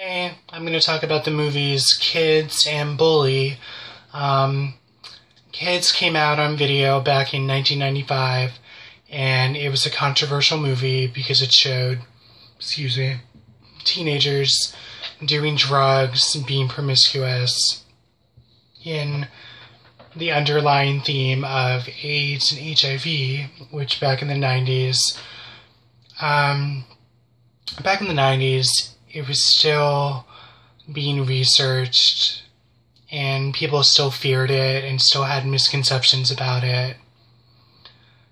Hey, I'm going to talk about the movies Kids and Bully. Um, Kids came out on video back in 1995, and it was a controversial movie because it showed, teenagers doing drugs and being promiscuous in the underlying theme of AIDS and HIV, which back in the 90s, it was still being researched, and people still feared it and still had misconceptions about it.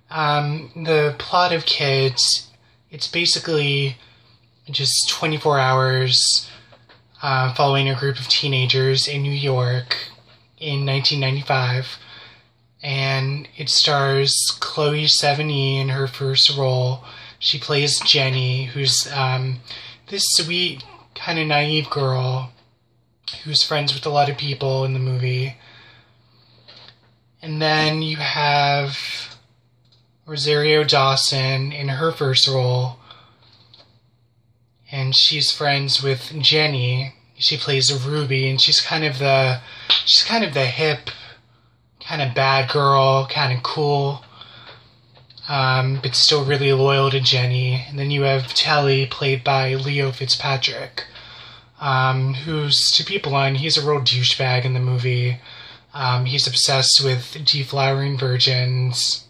The plot of Kids, it's basically just 24 hours following a group of teenagers in New York in 1995, and it stars Chloe Sevigny in her first role. She plays Jenny, who's this sweet, kind of naive girl who's friends with a lot of people in the movie. And then you have Rosario Dawson in her first role, and she's friends with Jenny. She plays Ruby, and she's kind of the hip, kind of bad girl, kind of cool, but still really loyal to Jenny. And then you have Telly, played by Leo Fitzpatrick, who's, to be blunt, he's a real douchebag in the movie. He's obsessed with deflowering virgins,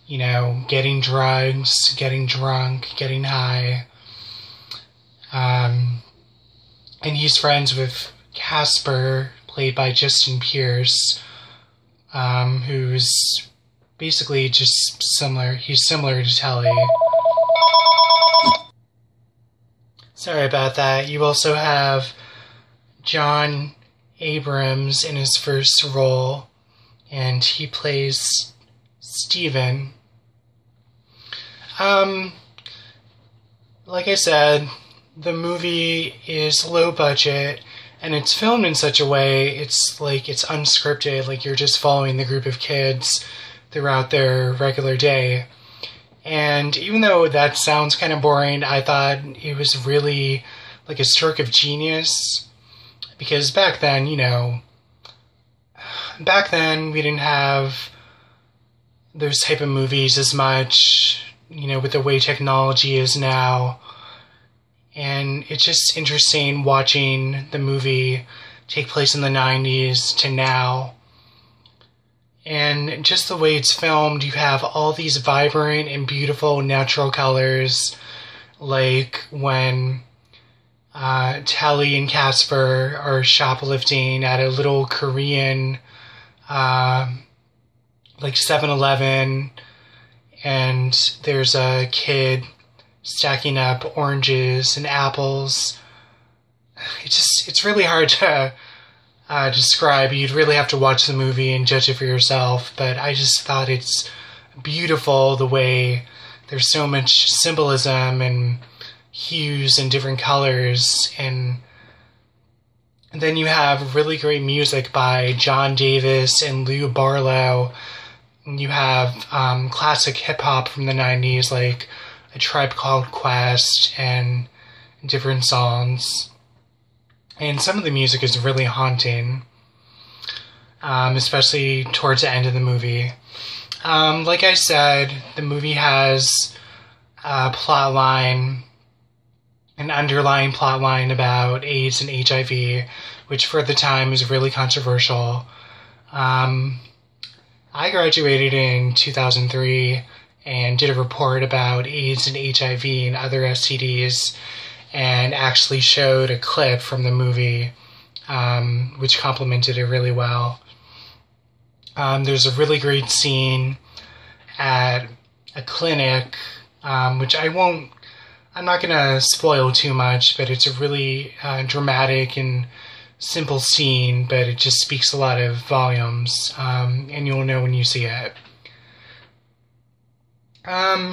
getting drugs, getting drunk, getting high. And he's friends with Casper, played by Justin Pierce, who's basically just similar. He's similar to Telly. Sorry about that. You also have John Abrams in his first role, and he plays Steven. Like I said, the movie is low budget, and it's filmed in such a way, it's unscripted, like you're just following the group of kids throughout their regular day. And even though that sounds kind of boring, I thought it was really like a stroke of genius, because back then we didn't have those type of movies as much, with the way technology is now. And it's just interesting watching the movie take place in the 90s to now. And just the way it's filmed, you have all these vibrant and beautiful natural colors, like when Telly and Casper are shoplifting at a little Korean 7-Eleven, and there's a kid stacking up oranges and apples. It's really hard to describe. You'd really have to watch the movie and judge it for yourself, but I just thought it's beautiful the way there's so much symbolism and hues and different colors. And then you have really great music by John Davis and Lou Barlow. And you have classic hip-hop from the 90s, like A Tribe Called Quest and different songs. And some of the music is really haunting, especially towards the end of the movie. Like I said, the movie has a plot line, an underlying plot line about AIDS and HIV, which for the time was really controversial. I graduated in 2003 and did a report about AIDS and HIV and other STDs, and actually showed a clip from the movie, which complemented it really well. There's a really great scene at a clinic, which I'm not going to spoil too much, but it's a really dramatic and simple scene, but it just speaks a lot of volumes, and you'll know when you see it.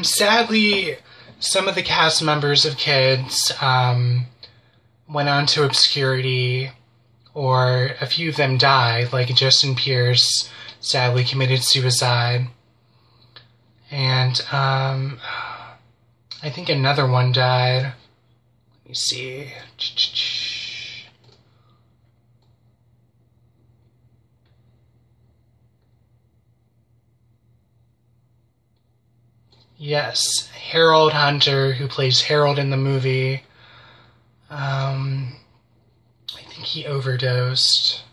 Sadly, some of the cast members of Kids went on to obscurity, or a few of them died, like Justin Pierce sadly committed suicide. And I think another one died. Let me me see. Yes, Harold Hunter, who plays Harold in the movie. I think he overdosed.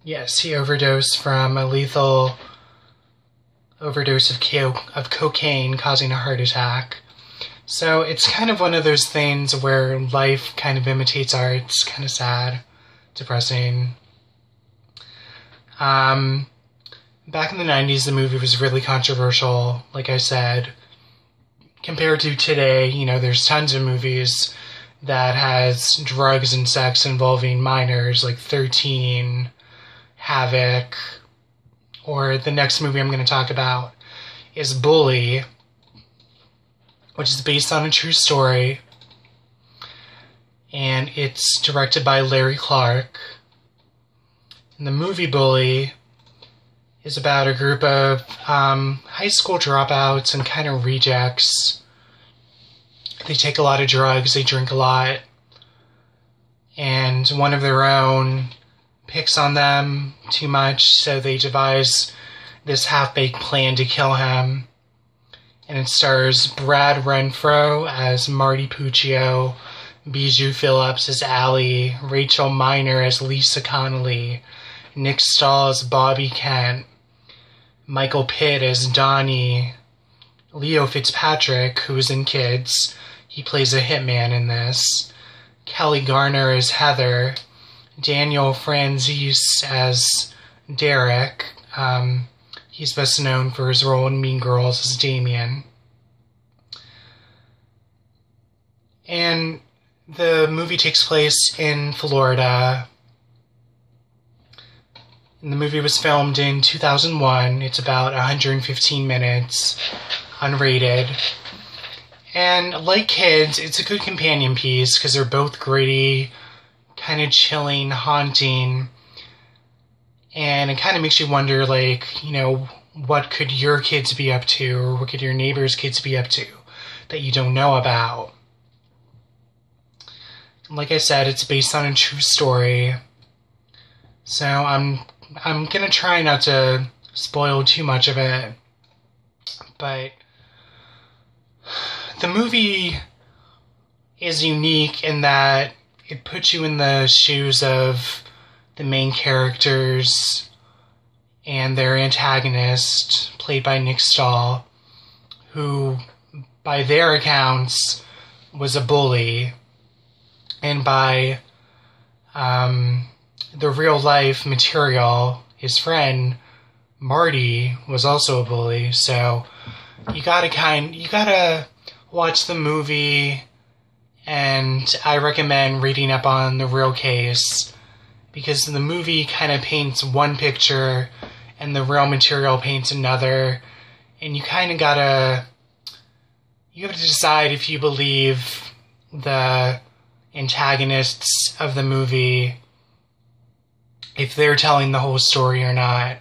Yes, he overdosed from a lethal overdose of cocaine, causing a heart attack. So it's kind of one of those things where life kind of imitates art. It's kind of sad, depressing. Back in the 90s, the movie was really controversial, like I said. Compared to today, you know, there's tons of movies that has drugs and sex involving minors, like 13, Havoc, or the next movie I'm going to talk about is Bully, which is based on a true story, and it's directed by Larry Clark. And the movie Bully is about a group of high school dropouts and kind of rejects. They take a lot of drugs, they drink a lot, and one of their own picks on them too much, so they devise this half-baked plan to kill him. And it stars Brad Renfro as Marty Puccio, Bijou Phillips as Allie, Rachel Miner as Lisa Connolly, Nick Stahl as Bobby Kent, Michael Pitt as Donnie, Leo Fitzpatrick, who's in Kids, he plays a hitman in this, Kelly Garner as Heather, Daniel Franzese as Derek, he's best known for his role in Mean Girls as Damien. And the movie takes place in Florida. And the movie was filmed in 2001. It's about 115 minutes, unrated. And like Kids, it's a good companion piece because they're both gritty, kind of chilling, haunting. And it kind of makes you wonder, like, you know, what could your kids be up to, or what could your neighbor's kids be up to that you don't know about? Like I said, it's based on a true story. So I'm gonna try not to spoil too much of it. But the movie is unique in that it puts you in the shoes of the main characters and their antagonist, played by Nick Stahl, who, by their accounts, was a bully, and by the real-life material, his friend Marty was also a bully. So you gotta watch the movie, and I recommend reading up on the real case, because the movie kind of paints one picture and the real material paints another, and you kind of you have to decide if you believe the antagonists of the movie, if they're telling the whole story or not.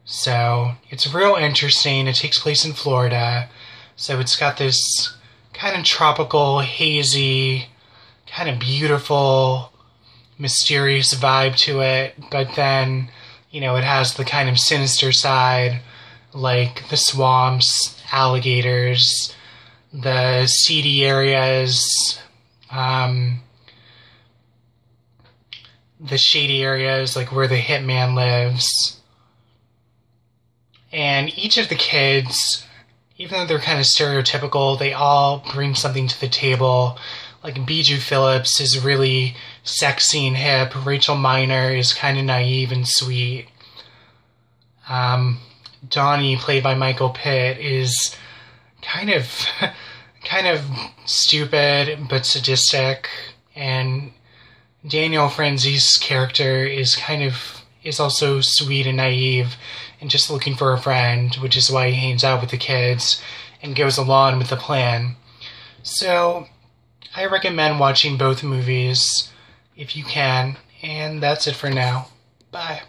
So it's real interesting. It takes place in Florida, so it's got this kind of tropical, hazy, kind of beautiful, mysterious vibe to it, but then, you know, it has the kind of sinister side, like the swamps, alligators, the seedy areas, the shady areas, like where the hitman lives. And each of the kids, even though they're kind of stereotypical, they all bring something to the table. Like Bijou Phillips is really sexy and hip. Rachel Miner is kind of naive and sweet. Donnie, played by Michael Pitt, is kind of stupid but sadistic, and Daniel Franzese's character is also sweet and naive and just looking for a friend, which is why he hangs out with the kids and goes along with the plan. So I recommend watching both movies if you can, and that's it for now. Bye.